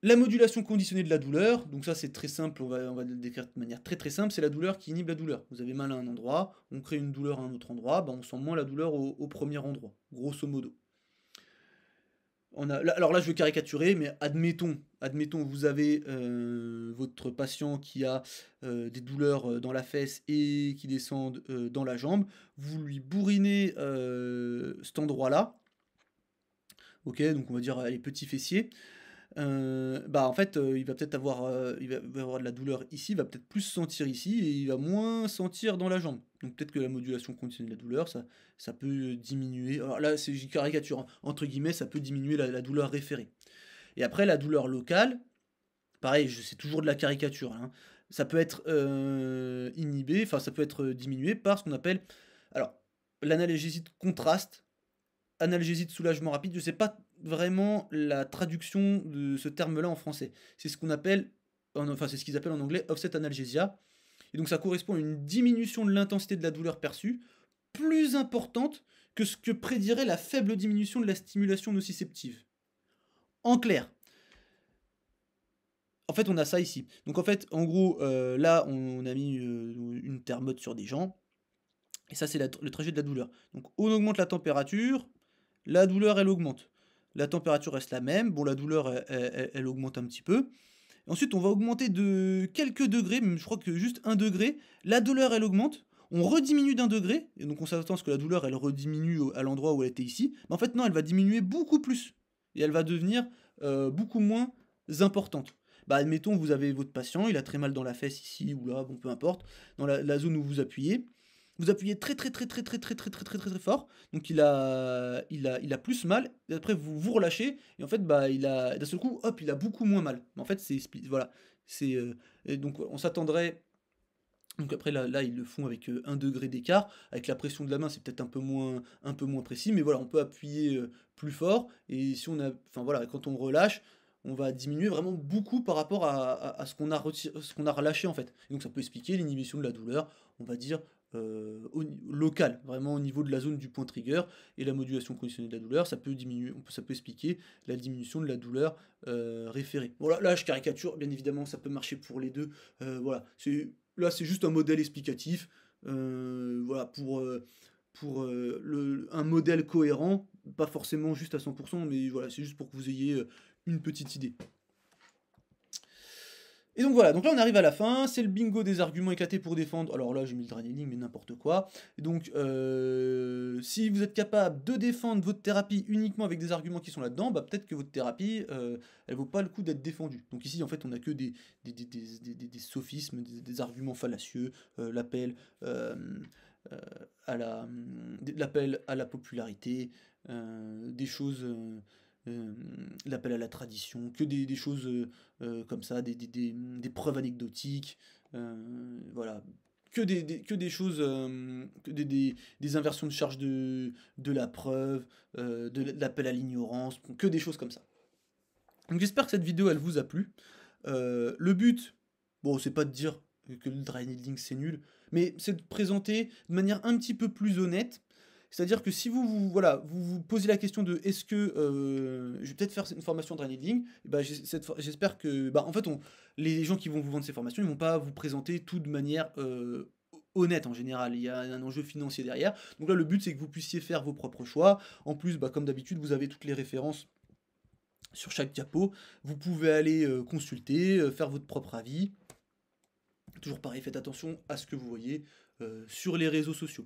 La modulation conditionnée de la douleur, donc ça c'est très simple, on va le décrire de manière très très simple, c'est la douleur qui inhibe la douleur. Vous avez mal à un endroit, on crée une douleur à un autre endroit, bah on sent moins la douleur au premier endroit, grosso modo. Alors là, je vais caricaturer, mais admettons, vous avez votre patient qui a des douleurs dans la fesse et qui descendent dans la jambe. Vous lui bourrinez cet endroit-là. Ok, donc on va dire les petits fessiers. Bah en fait, il va peut-être avoir, il va avoir de la douleur ici, il va peut-être plus sentir ici et il va moins sentir dans la jambe. Donc peut-être que la modulation continue de la douleur, ça peut diminuer. Alors là, c'est j'y caricature, hein, entre guillemets, ça peut diminuer la douleur référée. Et après, la douleur locale, pareil, c'est toujours de la caricature, hein. Ça peut être inhibé, enfin ça peut être diminué par ce qu'on appelle, alors, l'analgésie de contraste, analgésie de soulagement rapide, je sais pas vraiment la traduction de ce terme-là en français. C'est ce qu'on appelle, enfin c'est ce qu'ils appellent en anglais offset analgesia. Et donc ça correspond à une diminution de l'intensité de la douleur perçue plus importante que ce que prédirait la faible diminution de la stimulation nociceptive. En clair, en fait on a ça ici. Donc en fait, en gros, là on a mis une thermote sur des gens. Et ça c'est le trajet de la douleur. Donc on augmente la température, la douleur elle augmente. La température reste la même, bon la douleur elle augmente un petit peu. Ensuite on va augmenter de quelques degrés, même je crois que juste 1 degré, la douleur elle augmente, on rediminue d'1 degré, et donc on s'attend à ce que la douleur elle rediminue à l'endroit où elle était ici, mais en fait non, elle va diminuer beaucoup plus, et elle va devenir beaucoup moins importante. Bah admettons vous avez votre patient, il a très mal dans la fesse ici ou là, bon peu importe, dans la zone où vous appuyez très très très très très très très très très très très fort, donc il a plus mal, et après vous relâchez, et en fait bah d'un seul coup, hop, il a beaucoup moins mal. En fait c'est voilà, c'est et donc on s'attendrait, donc après là ils le font avec 1 degré d'écart, avec la pression de la main c'est peut-être un peu moins précis, mais voilà, on peut appuyer plus fort, et si on a, enfin voilà, quand on relâche, on va diminuer vraiment beaucoup par rapport à ce qu'on a relâché en fait. Et donc ça peut expliquer l'inhibition de la douleur, on va dire local, vraiment au niveau de la zone du point trigger, et la modulation conditionnée de la douleur, ça peut diminuer, ça peut expliquer la diminution de la douleur référée. Bon là je caricature, bien évidemment ça peut marcher pour les deux, voilà, là c'est juste un modèle explicatif, voilà, pour un modèle cohérent, pas forcément juste à 100%, mais voilà, c'est juste pour que vous ayez une petite idée. Et donc voilà, donc là on arrive à la fin, c'est le bingo des arguments éclatés pour défendre. Alors là j'ai mis le draining, mais n'importe quoi. Et donc si vous êtes capable de défendre votre thérapie uniquement avec des arguments qui sont là-dedans, bah peut-être que votre thérapie, elle vaut pas le coup d'être défendue. Donc ici en fait on a que des sophismes, des arguments fallacieux, euh, euh, l'appel à la popularité, des choses... euh, l'appel à la tradition, que des choses comme ça, des preuves anecdotiques, voilà, que des choses, que des inversions de charge de la preuve, de l'appel à l'ignorance, que des choses comme ça. Donc j'espère que cette vidéo elle vous a plu. Le but, bon, c'est pas de dire que le dry needling c'est nul, mais c'est de présenter de manière un petit peu plus honnête. C'est-à-dire que si voilà, vous posez la question de est-ce que je vais peut-être faire une formation dry needling, et bah, j'espère que bah, en fait les gens qui vont vous vendre ces formations, ils vont pas vous présenter tout de manière honnête en général. Il y a un enjeu financier derrière. Donc là le but c'est que vous puissiez faire vos propres choix. En plus, bah, comme d'habitude, vous avez toutes les références sur chaque diapo. Vous pouvez aller consulter, faire votre propre avis. Toujours pareil, faites attention à ce que vous voyez sur les réseaux sociaux.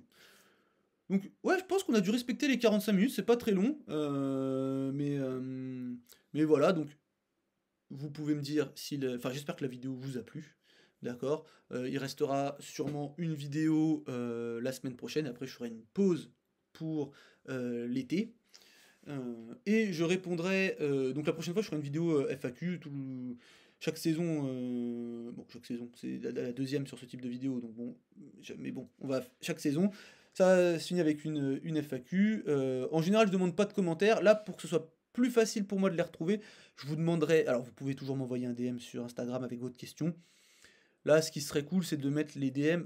Donc ouais, je pense qu'on a dû respecter les 45 minutes, c'est pas très long, mais voilà, donc vous pouvez me dire si enfin j'espère que la vidéo vous a plu, d'accord. Il restera sûrement une vidéo la semaine prochaine, après je ferai une pause pour l'été. Et je répondrai, donc la prochaine fois je ferai une vidéo FAQ, chaque saison, bon chaque saison, c'est la deuxième sur ce type de vidéo, donc bon, mais bon, chaque saison, ça se finit avec une FAQ. En général je demande pas de commentaires, là pour que ce soit plus facile pour moi de les retrouver, je vous demanderai, alors vous pouvez toujours m'envoyer un DM sur Instagram avec votre question, Là, ce qui serait cool, c'est de mettre les DM,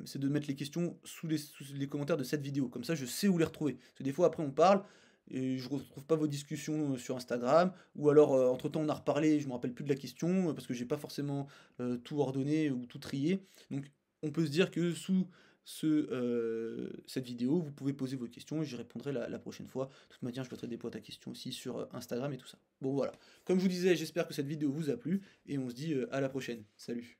c'est de mettre les questions sous les commentaires de cette vidéo. Comme ça, je sais où les retrouver. Parce que des fois, après, on parle et je retrouve pas vos discussions sur Instagram, ou alors entre-temps, on a reparlé, et je me rappelle plus de la question parce que j'ai pas forcément tout ordonné ou tout trié. Donc, on peut se dire que sous cette vidéo, vous pouvez poser vos questions et j'y répondrai la prochaine fois. De toute manière, je mettrai des boîtes à questions aussi sur Instagram et tout ça. Bon, voilà. Comme je vous disais, j'espère que cette vidéo vous a plu et on se dit à la prochaine. Salut!